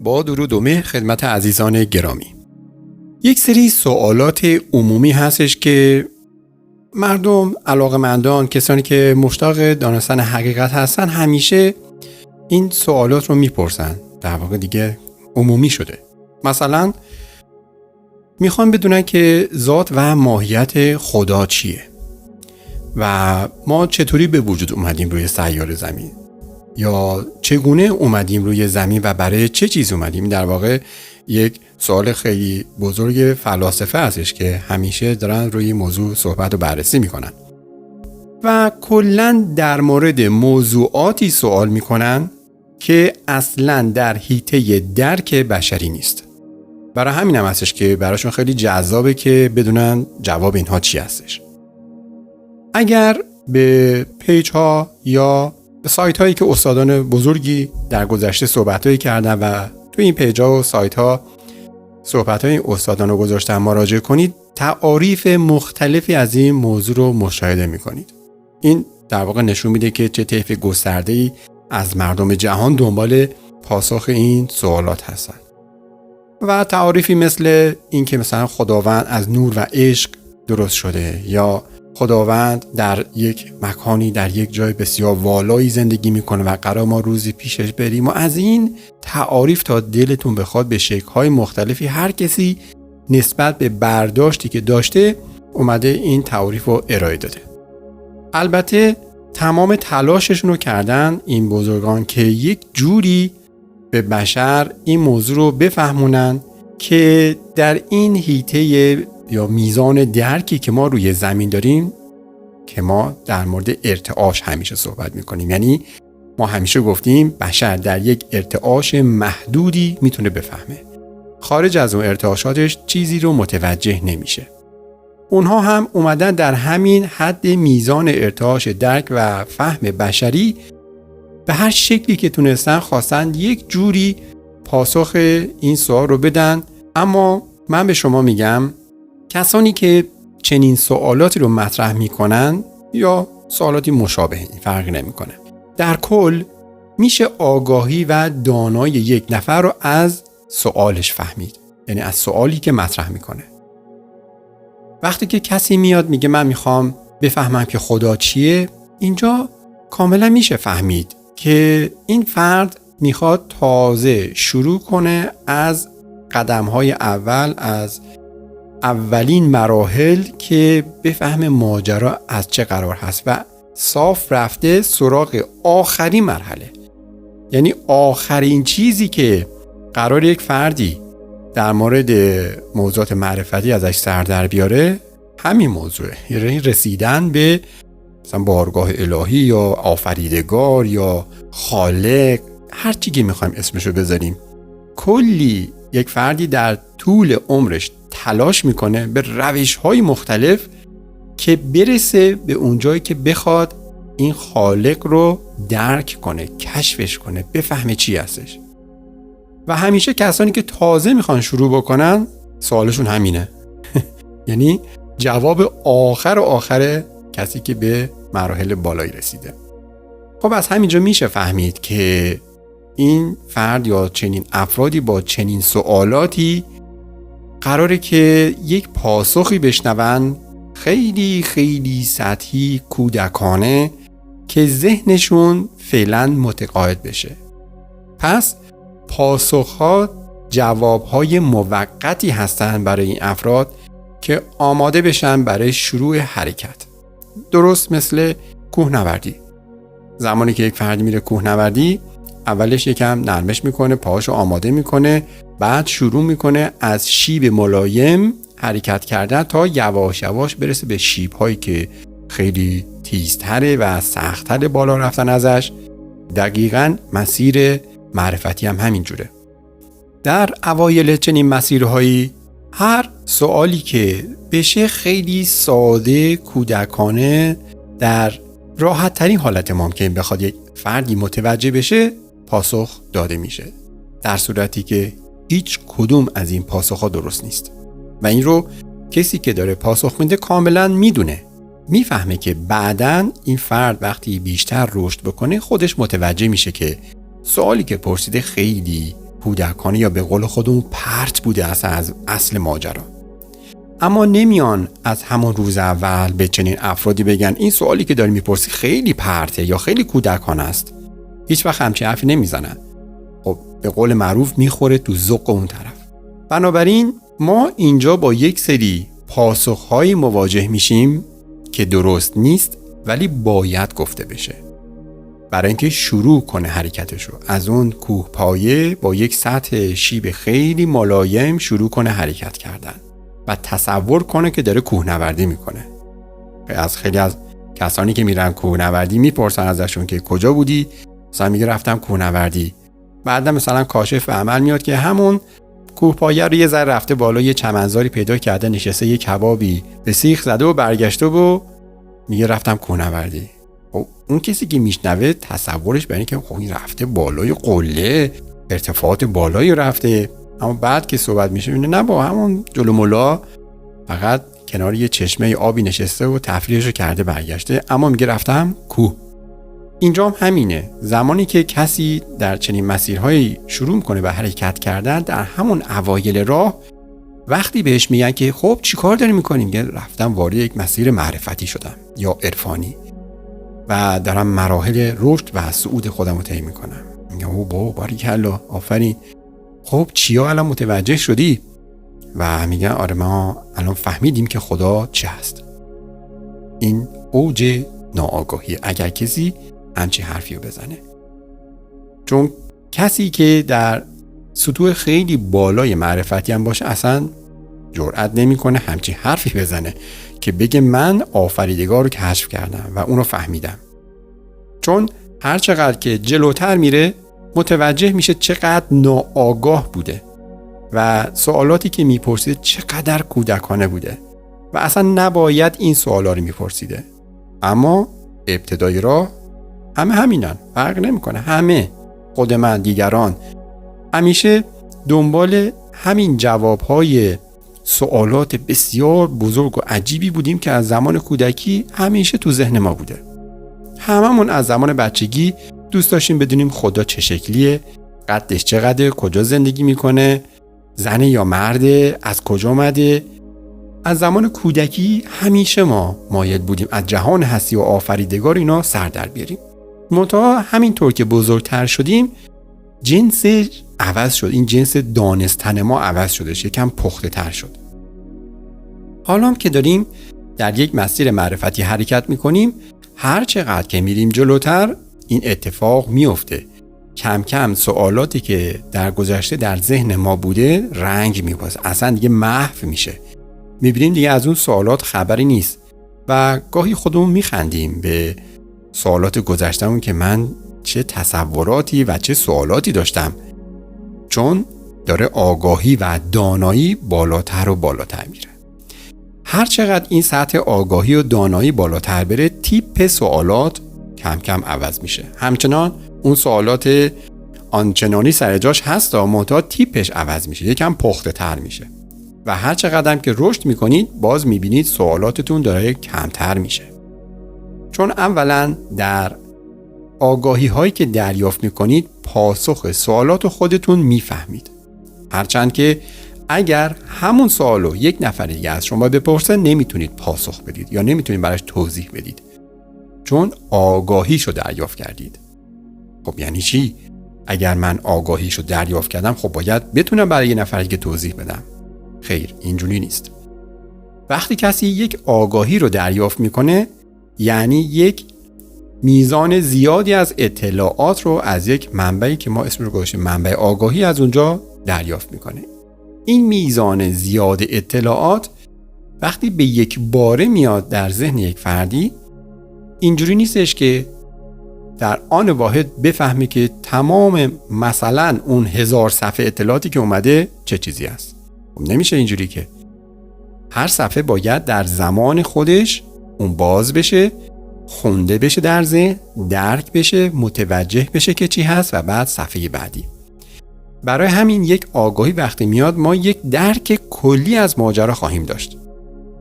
با درود و مهر خدمت عزیزان گرامی. یک سری سوالات عمومی هستش که مردم، علاقه‌مندان، کسانی که مشتاق دانستن حقیقت هستن همیشه این سوالات رو میپرسن. در واقع دیگه عمومی شده. مثلا میخوان بدونن که ذات و ماهیت خدا چیه و ما چطوری به وجود اومدیم روی سیاره زمین، یا چگونه اومدیم روی زمین و برای چه چیز اومدیم. در واقع یک سوال خیلی بزرگ فلاسفه هستش که همیشه دارن روی موضوع صحبت و بررسی میکنن و کلن در مورد موضوعاتی سوال میکنن که اصلا در حیطه درک بشری نیست. برای همین هم هستش که براشون خیلی جذابه که بدونن جواب اینها چی هستش. اگر به پیج ها یا به سایت هایی که استادان بزرگی در گذشته صحبت هایی کردن و تو این پیج ها و سایت ها صحبت های استادان رو گذاشتن مراجعه کنید، تعاریف مختلفی از این موضوع رو مشاهده میکنید. این در واقع نشون میده که چه طیف گسترده‌ای از مردم جهان دنبال پاسخ این سوالات هستن. و تعاریفی مثل این که مثلا خداوند از نور و عشق درست شده، یا خداوند در یک مکانی در یک جای بسیار والایی زندگی میکنه و قرار ما روزی پیشش بریم. و از این تعاریف تا دلتون بخواد به شکل‌های مختلفی هر کسی نسبت به برداشتی که داشته اومده این تعاریف رو ارائه داده. البته تمام تلاششون رو کردن این بزرگان که یک جوری به بشر این موضوع رو بفهمونن که در این حیطه یا میزان درکی که ما روی زمین داریم، که ما در مورد ارتعاش همیشه صحبت میکنیم، یعنی ما همیشه گفتیم بشر در یک ارتعاش محدودی میتونه بفهمه، خارج از اون ارتعاشاتش چیزی رو متوجه نمیشه. اونها هم اومدن در همین حد میزان ارتعاش درک و فهم بشری به هر شکلی که تونستن خواستن یک جوری پاسخ این سوال رو بدن. اما من به شما میگم کسانی که چنین سوالاتی رو مطرح میکنن یا سوالاتی مشابه، این فرقی نمیکنه، در کل میشه آگاهی و دانایی یک نفر رو از سوالش فهمید، یعنی از سوالی که مطرح میکنه. وقتی که کسی میاد میگه من میخوام بفهمم که خدا چیه، اینجا کاملا میشه فهمید که این فرد میخواد تازه شروع کنه از قدم‌های اول، از اولین مراحل که بفهم ماجرا از چه قرار هست و صاف رفته سراغ آخرین مرحله، یعنی آخرین چیزی که قرار یک فردی در مورد موضوعات معرفتی ازش سر در بیاره همین موضوعه، یعنی رسیدن به مثلا بارگاه الهی یا آفریدگار یا خالق، هر چی که میخوایم اسمشو بذاریم. کلی یک فردی در طول عمرش تلاش میکنه به روش‌های مختلف که برسه به اون جایی که بخواد این خالق رو درک کنه، کشفش کنه، بفهمه چی هستش. و همیشه کسانی که تازه میخوان شروع بکنن سوالشون همینه یعنی جواب آخر کسی که به مراحل بالایی رسیده. خب از همینجا میشه فهمید که این فرد یا چنین افرادی با چنین سوالاتی قراره که یک پاسخی بشنون خیلی خیلی سطحی، کودکانه، که ذهنشون فعلا متقاعد بشه. پس پاسخها جوابهای موقتی هستن برای این افراد که آماده بشن برای شروع حرکت. درست مثل کوهنوردی. زمانی که یک فردی میره کوهنوردی، اولش یکم نرمش میکنه، پاهاشو آماده میکنه، بعد شروع میکنه از شیب ملایم حرکت کردن تا یواش یواش برسه به شیب‌هایی که خیلی تیزتره و سخت‌تر بالا رفتن ازش. دقیقاً مسیر معرفتی هم همین جوره. در اوایل چنین مسیرهایی هر سوالی که بشه خیلی ساده، کودکانه، در راحت ترین حالت ممکن بخواد یک فردی متوجه بشه پاسخ داده میشه، در صورتی که هیچ کدوم از این پاسخ‌ها درست نیست. و این رو کسی که داره پاسخ میده کاملا میدونه، میفهمه که بعداً این فرد وقتی بیشتر رشد بکنه خودش متوجه میشه که سوالی که پرسیده خیلی کودکانه یا به قول خودمون پرت بوده اصلا از اصل ماجرا. اما نمیان از همون روز اول به چنین افرادی بگن این سوالی که داری میپرسی خیلی پرته یا خیلی کودکانه است. هیچ وقت همچین حرفی نمیزنن. خب به قول معروف میخوره تو ذوق اون طرف. بنابراین ما اینجا با یک سری پاسخهایی مواجه میشیم که درست نیست ولی باید گفته بشه، برای اینکه شروع کنه حرکتشو. از اون کوه پایه با یک سطح شیب خیلی ملایم شروع کنه حرکت کردن و تصور کنه که داره کوهنوردی میکنه. از خیلی از کسانی که میرن کوهنوردی میپرسن ازشون که کجا بودی؟ مثلا میگه رفتم کوهنوردی. بعد مثلا کاشف به عمل میاد که همون کوه پایه رو یه ذره رفته بالا، یه چمنزاری پیدا کرده، نشسته یه کبابی به سیخ زده و برگشته و میگه رفتم کوهنوردی. اون کسی که میشنوه تصورش برای که خب این رفته بالای قله، ارتفاعات بالایی رفته، اما بعد که صحبت میشه میبینه نه، با همون جلو ملا فقط کنار یه چشمه آبی نشسته و تفریحش رو کرده برگشته، اما میگه رفتم کوه. اینجا هم همینه. زمانی که کسی در چنین مسیرهایی شروع میکنه به حرکت کردن، در همون اوایل راه وقتی بهش میگن که خب چی کار داری میکنی؟ میگه رفتم وارد یک مسیر معرفتی شدم یا عرفانی و دارم مراحل رشد و صعود خودم رو طی میکنم. میگه او بابا باریکلا، آفرین. خب چیا الان متوجه شدی؟ و میگه آره ما الان فهمیدیم که خدا چه هست. این اوج ناآگاهی اگر کسی همچی حرفی رو بزنه. چون کسی که در سطوح خیلی بالای معرفتی هم باشه اصلا جرئت نمیکنه همچی حرفی بزنه که بگه من آفریدگار رو کشف کردم و اون رو فهمیدم. چون هر چقدر که جلوتر میره متوجه میشه چقدر ناآگاه بوده و سوالاتی که میپرسیده چقدر کودکانه بوده و اصلا نباید این سوالا رو میپرسیده. اما ابتدای راه همه همینن، فرق نمیکنه. همه، خود من، دیگران، همیشه دنبال همین جوابهای سوالات بسیار بزرگ و عجیبی بودیم که از زمان کودکی همیشه تو ذهن ما بوده. هممون از زمان بچگی دوست داشتیم بدونیم خدا چه شکلیه، قدش چقدره، کجا زندگی میکنه، زنه یا مرده، از کجا اومده. از زمان کودکی همیشه ما مایل بودیم از جهان هستی و آفریدگار اینا سر در بیاریم. منتها همینطور که بزرگتر شدیم جنس عوض شد، این جنس دانستن ما عوض شدش، یکم پخته تر شد. حالا هم که داریم در یک مسیر معرفتی حرکت میکنیم، هر چقدر که میریم جلوتر این اتفاق میفته. کم کم سوالاتی که در گذشته در ذهن ما بوده رنگ میبازه، اصلا دیگه محو میشه. میبینیم دیگه از اون سوالات خبری نیست و گاهی خودمون میخندیم به سوالات گذشتمون که من چه تصوراتی و چه سوالاتی داشتم، چون داره آگاهی و دانایی بالاتر و بالاتر میره. هر چقدر این سطح آگاهی و دانایی بالاتر بره تیپ سوالات کم کم عوض میشه. همچنان اون سوالات آنچنانی سر جاش هست اما تیپش عوض میشه، یکم پخته تر میشه و هر چقدر که رشد میکنید باز میبینید سوالاتتون داره کمتر میشه. چون اولا در آگاهی هایی که دریافت میکنید پاسخ سوالات خودتون میفهمید، هرچند که اگر همون سوالو یک نفر دیگه از شما بپرسه نمیتونید پاسخ بدید یا نمیتونید براش توضیح بدید، چون آگاهیشو دریافت کردید. خب یعنی چی؟ اگر من آگاهیشو دریافت کردم خب باید بتونم برای یه نفر دیگه توضیح بدم. خیر، اینجوری نیست. وقتی کسی یک آگاهی رو دریافت میکنه یعنی یک میزان زیادی از اطلاعات رو از یک منبعی که ما اسم رو گذاشتیم منبع آگاهی از اونجا دریافت میکنه. این میزان زیاد اطلاعات وقتی به یک باره میاد در ذهن یک فردی اینجوری نیستش که در آن واحد بفهمی که تمام مثلا اون 1000 صفحه اطلاعاتی که اومده چه چیزی است. نمیشه اینجوری که هر صفحه باید در زمان خودش اون باز بشه، خونده بشه در ذهن، درک بشه، متوجه بشه که چی هست و بعد صفحه بعدی. برای همین یک آگاهی وقتی میاد ما یک درک کلی از ماجرا خواهیم داشت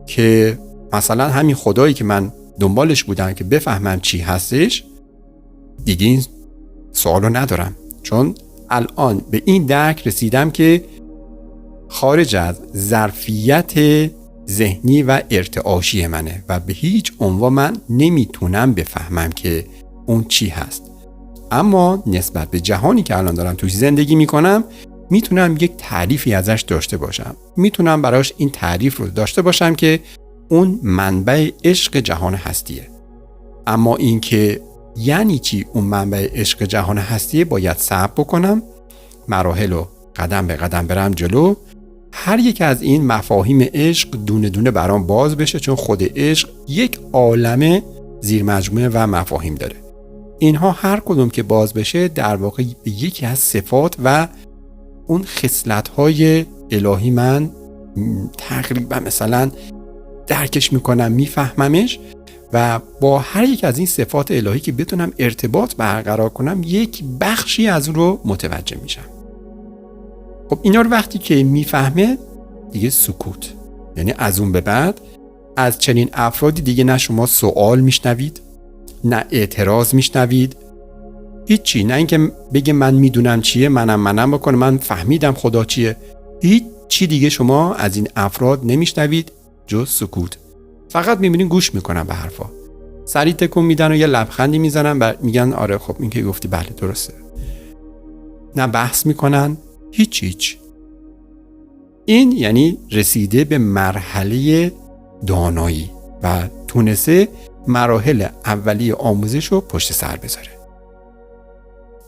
که مثلا همین خدایی که من دنبالش بودم که بفهمم چی هستش دیگه این سوالو ندارم، چون الان به این درک رسیدم که خارج از ظرفیت ذهنی و ارتعاشی منه و به هیچ عنوان من نمیتونم بفهمم که اون چی هست. اما نسبت به جهانی که الان دارم توش زندگی میکنم میتونم یک تعریفی ازش داشته باشم. میتونم براش این تعریف رو داشته باشم که اون منبع عشق جهان هستیه. اما این که یعنی چی اون منبع عشق جهان هستیه باید صبر بکنم، مراحل رو قدم به قدم برم جلو، هر یک از این مفاهیم عشق دونه دونه برام باز بشه، چون خود عشق یک عالمه زیر مجموعه و مفاهیم داره. اینها هر کدوم که باز بشه در واقع به یکی از صفات و اون خصلت‌های الهی من تقریبا مثلا درکش میکنم، میفهممش و با هر یک از این صفات الهی که بتونم ارتباط برقرار کنم یک بخشی از اون رو متوجه میشم. خب اینا رو وقتی که میفهمه دیگه سکوت، یعنی از اون به بعد از چنین افرادی دیگه نه شما سوال میشنوید، نه اعتراض میشنوید، هیچی. نه اینکه بگه من میدونم چیه، منم بکنه من فهمیدم خدا چیه، هیچ چی دیگه شما از این افراد نمیشنوید جز سکوت. فقط میبینین گوش میکنن به حرفا، سری تکون میدن و یه لبخندی میزنن و میگن آره خب این که گفتی بله درسته. نه بحث میکنن، هیچ. این یعنی رسیده به مرحله دانایی و تونسته مراحل اولیه آموزش رو پشت سر بذاره.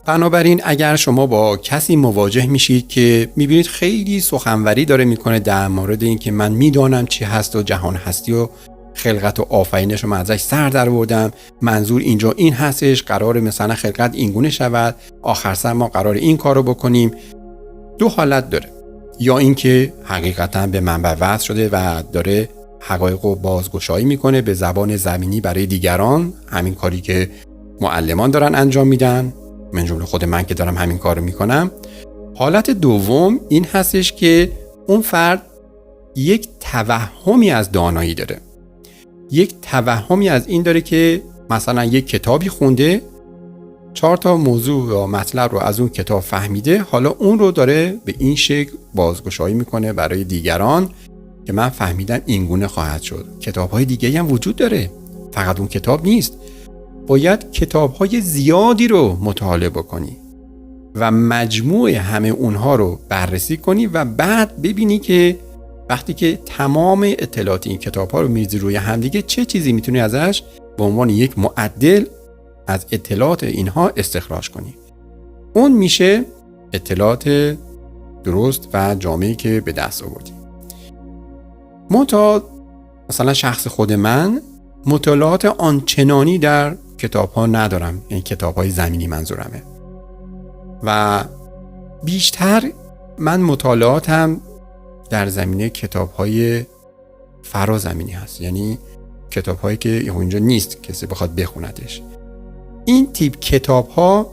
بنابراین اگر شما با کسی مواجه میشید که میبینید خیلی سخنوری داره میکنه در مورد این که من میدانم چی هست و جهان هستی و خلقت و آفرینش رو من ازش سر در بردم، منظور اینجا این هستش، قرار مثلا خلقت اینگونه شود، آخر سر ما قرار این کار رو بکنیم. دو حالت داره، یا اینکه حقیقتا به منبع وصل شده و داره حقایق رو بازگشایی میکنه به زبان زمینی برای دیگران، همین کاری که معلمان دارن انجام میدن، من جمله خود من که دارم همین کار رو میکنم. حالت دوم این هستش که اون فرد یک توهمی از دانایی داره، یک توهمی از این داره که مثلا یک کتابی خونده، 4 تا موضوع یا مطلب رو از اون کتاب فهمیده، حالا اون رو داره به این شکل بازگشایی میکنه برای دیگران که من فهمیدم اینگونه خواهد شد. کتاب‌های دیگه‌ای هم وجود داره، فقط اون کتاب نیست. باید کتاب‌های زیادی رو مطالعه بکنی و مجموع همه اونها رو بررسی کنی و بعد ببینی که وقتی که تمام اطلاعات این کتاب‌ها رو می‌ریزی روی همدیگه چه چیزی میتونی ازش به عنوان یک معدل از اطلاعات اینها استخراج کنی. اون میشه اطلاعات درست و جامعی که به دست آوردی. مثلا شخص خود من مطالعات آنچنانی در کتاب‌ها ندارم، یعنی کتاب‌های زمینی منظورمه، و بیشتر من مطالعاتم در زمینه کتاب‌های فرازمینی هست، یعنی کتاب‌هایی که اینجا نیست کسی بخواد بخوندش. این تیپ کتاب‌ها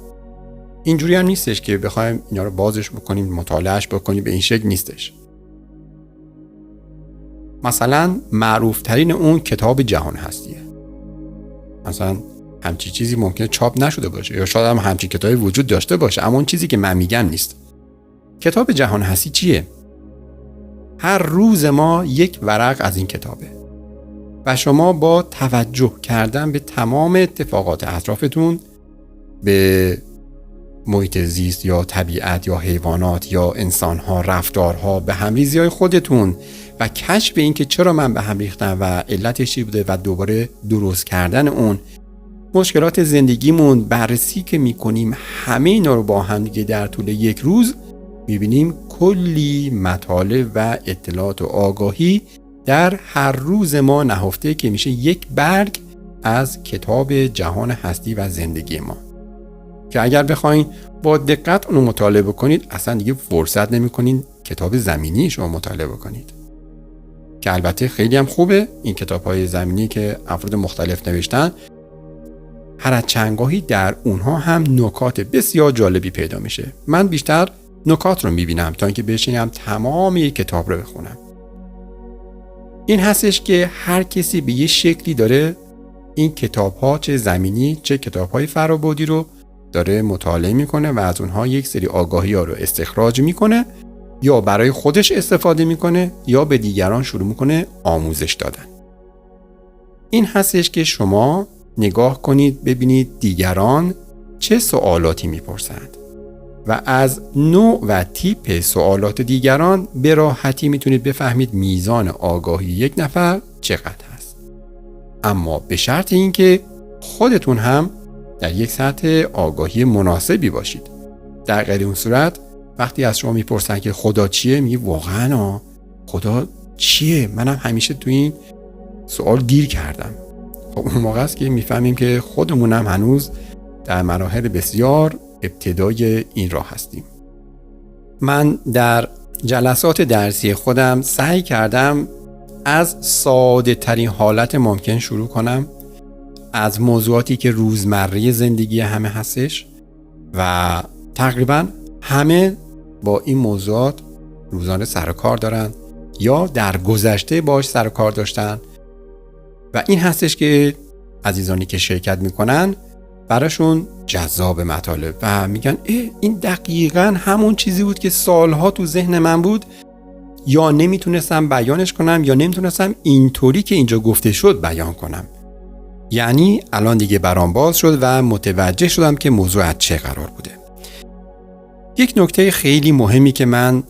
اینجوری هم نیستش که بخوایم اینا رو بازش بکنیم مطالعهش بکنیم، به این شکل نیستش. مثلا معروف ترین اون کتاب جهان هستیه، مثلا همچی چیزی ممکنه چاپ نشده باشه یا شاید هم همچی کتابی وجود داشته باشه، اما اون چیزی که من میگم نیست. کتاب جهان هستی چیه؟ هر روز ما یک ورق از این کتابه و شما با توجه کردن به تمام اتفاقات اطرافتون، به محیط زیست یا طبیعت یا حیوانات یا انسانها، رفتارها، به همریزی‌های خودتون و کشف این که چرا من به هم ریختم و علتش چی بوده و دوباره درست کردن اون، مشکلات زندگیمون بررسی که میکنیم، همه اینا رو با هم دیگه در طول یک روز میبینیم کلی مطالب و اطلاعات و آگاهی در هر روز ما نهفته که میشه یک برگ از کتاب جهان هستی و زندگی ما، که اگر بخواین با دقت اونو مطالعه بکنید اصلا دیگه فرصت نمیکنین کتاب زمینی شما مطالعه بکنید، که البته خیلی هم خوبه این کتاب‌های زمینی که افراد مختلف نوشتن، هر از چندگاهی در اونها هم نکات بسیار جالبی پیدا میشه. من بیشتر نکات رو میبینم تا اینکه بشینم تمام یک کتاب رو بخونم. این هستش که هر کسی به یه شکلی داره این کتاب‌ها، چه زمینی چه کتاب‌های فرابودی رو داره مطالعه میکنه و از اونها یک سری آگاهی ها رو استخراج میکنه، یا برای خودش استفاده میکنه یا به دیگران شروع میکنه آموزش دادن. این هستش که شما نگاه کنید ببینید دیگران چه سوالاتی میپرسند و از نوع و تیپ سوالات دیگران به راحتی میتونید بفهمید میزان آگاهی یک نفر چقدر هست. اما به شرط اینکه خودتون هم در یک سطح آگاهی مناسبی باشید. در غیر اون صورت وقتی از شما میپرسن که خدا چیه، میگی واقعا خدا چیه؟ منم همیشه تو این سوال گیر کردم. خب اون موقع است که میفهمیم که خودمونم هنوز در مراحل بسیار ابتدای این راه هستیم. من در جلسات درسی خودم سعی کردم از ساده ترین حالت ممکن شروع کنم، از موضوعاتی که روزمره زندگی همه هستش و تقریبا همه با این موضوعات روزانه سر و کار دارن یا در گذشته باش سر و کار داشتن و این هستش که عزیزانی که شرکت میکنن براشون جذاب مطالب و میگن این دقیقاً همون چیزی بود که سالها تو ذهن من بود، یا نمیتونستم بیانش کنم یا نمیتونستم اینطوری که اینجا گفته شد بیان کنم. یعنی الان دیگه برام باز شد و متوجه شدم که موضوع از چه قرار بوده. یک نکته خیلی مهمی که من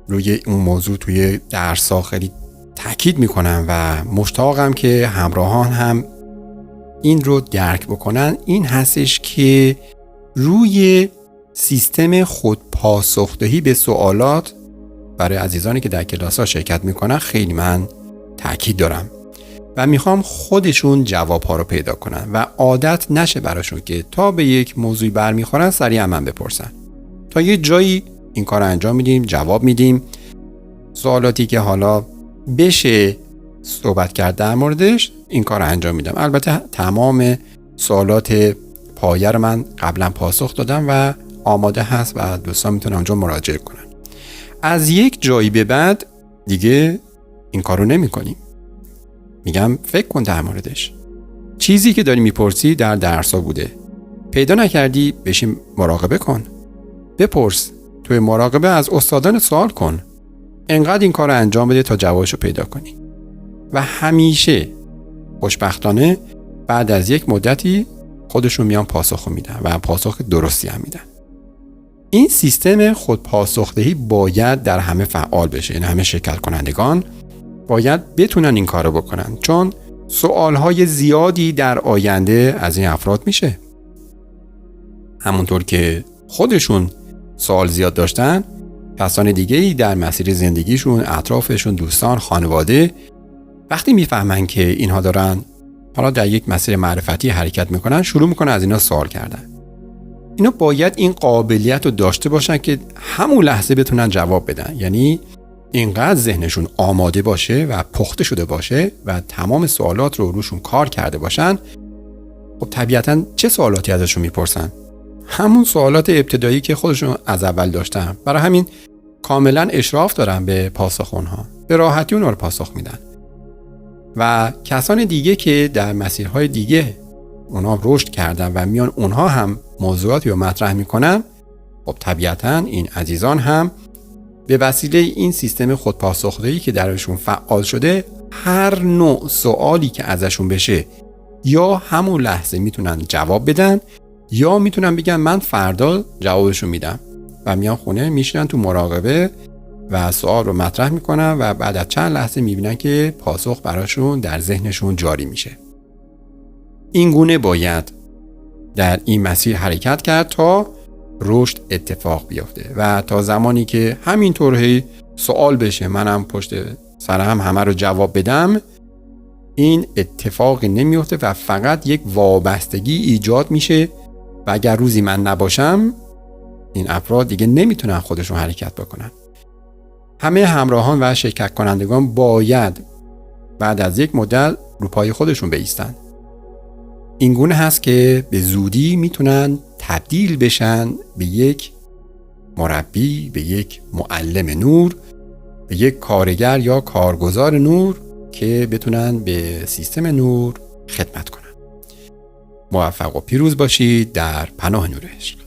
روی اون موضوع توی درس‌ها خیلی تاکید میکنم و مشتاقم که همراهان هم این رو درک بکنن، این هستش که روی سیستم خودپاسخدهی به سوالات برای عزیزانی که در کلاس‌ها شرکت میکنن خیلی من تاکید دارم و میخوام خودشون جواب‌ها رو پیدا کنن و عادت نشه براشون که تا به یک موضوعی برمیخورن سریع من بپرسن. تا یه جایی این کار رو انجام میدیم، جواب میدیم. سوالاتی که حالا بشه صحبت کرد در موردش این کار رو انجام میدم. البته تمام سوالات پایه رو من قبلا پاسخ دادم و آماده هست و دوستان میتونن اونجا مراجعه کنن. از یک جایی به بعد دیگه این کار رو نمی کنیم. میگم فکر کن در موردش. چیزی که داری میپرسی در درس‌ها بوده، پیدا نکردی بشین مراقبه کن، بپرس، توی مراقبه از استادان سوال کن، انقدر این کار رو انجام بده تا جوابشو پیدا کنی. و همیشه خوشبختانه بعد از یک مدتی خودشون میان پاسخو میدن و پاسخ درستی هم میدن. این سیستم خودپاسخدهی باید در همه فعال بشه. این همه شرکت کنندگان باید بتونن این کارو بکنن، چون سوالهای زیادی در آینده از این افراد میشه. همونطور که خودشون سوال زیاد داشتن، کسان دیگه‌ای در مسیر زندگیشون، اطرافشون، دوستان، خانواده وقتی میفهمن که اینها دارن حالا در یک مسیر معرفتی حرکت میکنن، شروع میکنن از اینا سوال کردن. اینا باید این قابلیت رو داشته باشن که همون لحظه بتونن جواب بدن. یعنی اینقدر ذهنشون آماده باشه و پخته شده باشه و تمام سوالات رو روشون کار کرده باشن. خب طبیعتاً چه سوالاتی ازشون میپرسن؟ همون سوالات ابتدایی که خودشون از اول داشتن. برای همین کاملا اشراف دارن به پاسخ اونها، به راحتی اونها رو پاسخ میدن. و کسان دیگه که در مسیرهای دیگه اونها رشد کردن و میان اونها هم موضوعاتی رو مطرح میکنن، خب طبیعتاً این عزیزان هم به وسیله این سیستم خودپاسخدهی که درشون فعال شده، هر نوع سوالی که ازشون بشه یا همون لحظه میتونن جواب بدن یا میتونن بگن من فردا جوابشو میدم و میان خونه میشینن تو مراقبه و سوال رو مطرح میکنن و بعد از چند لحظه میبینن که پاسخ براشون در ذهنشون جاری میشه. این گونه باید در این مسیر حرکت کرد تا رشد اتفاق بیفته و تا زمانی که همینطور سوال بشه منم پشت سرم همه رو جواب بدم، این اتفاقی نمیفته و فقط یک وابستگی ایجاد میشه و اگر روزی من نباشم این افراد دیگه نمیتونن خودشون حرکت بکنن. همه همراهان و شرکت کنندگان باید بعد از یک مدت رو پای خودشون بایستن. این گونه هست که به زودی میتونن تبدیل بشن به یک مربی، به یک معلم نور، به یک کارگر یا کارگزار نور که بتونن به سیستم نور خدمت کنن. موفق و پیروز باشید در پناه نور عشق.